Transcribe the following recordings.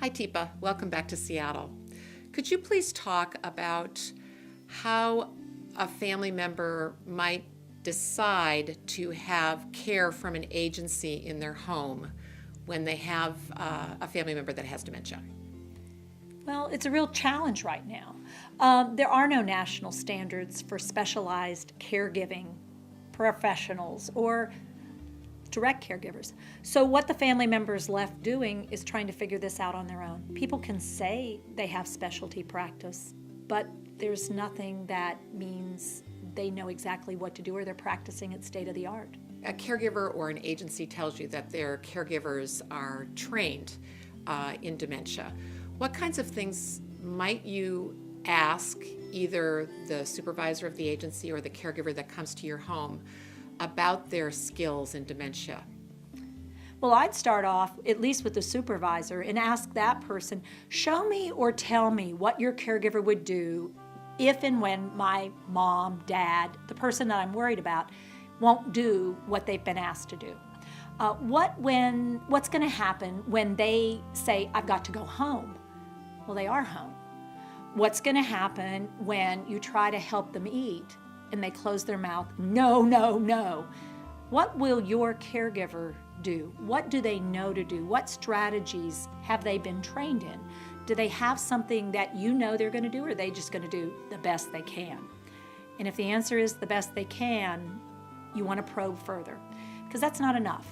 Hi, Teepa. Welcome back to Seattle. Could you please talk about how a family member might decide to have care from an agency in their home when they have a family member that has dementia? Well, it's a real challenge right now. There are no national standards for specialized caregiving professionals or direct caregivers. So what the family member is left doing is trying to figure this out on their own. People can say they have specialty practice, but there's nothing that means they know exactly what to do or they're practicing at state of the art. A caregiver or an agency tells you that their caregivers are trained in dementia. What kinds of things might you ask either the supervisor of the agency or the caregiver that comes to your home about their skills in dementia? Well, I'd start off, at least with the supervisor, and ask that person, show me or tell me what your caregiver would do if and when my mom, dad, the person that I'm worried about, won't do what they've been asked to do. What's going to happen when they say, I've got to go home? Well, they are home. What's going to happen when you try to help them eat and they close their mouth? No, no, no. What will your caregiver do? What do they know to do? What strategies have they been trained in? Do they have something that you know they're going to do, or are they just going to do the best they can? And if the answer is the best they can, you want to probe further, because that's not enough.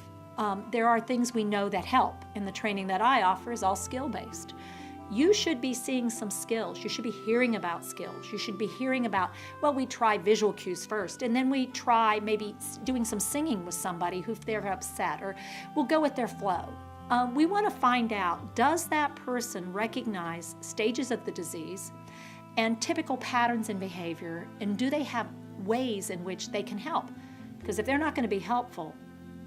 There are things we know that help, and the training that I offer is all skill-based. You should be seeing some skills. You should be hearing about skills. You should be hearing about, well, we try visual cues first, and then we try maybe doing some singing with somebody who they're upset, or we'll go with their flow. We want to find out, does that person recognize stages of the disease and typical patterns in behavior, and do they have ways in which they can help? Because if they're not going to be helpful,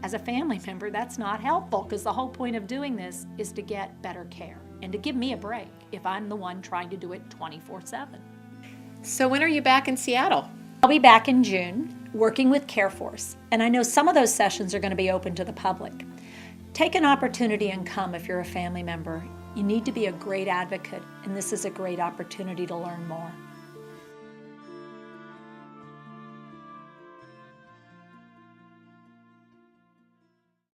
as a family member, that's not helpful, because the whole point of doing this is to get better care and to give me a break if I'm the one trying to do it 24/7. So when are you back in Seattle? I'll be back in June working with CareForce, and I know some of those sessions are going to be open to the public. Take an opportunity and come if you're a family member. You need to be a great advocate, and this is a great opportunity to learn more.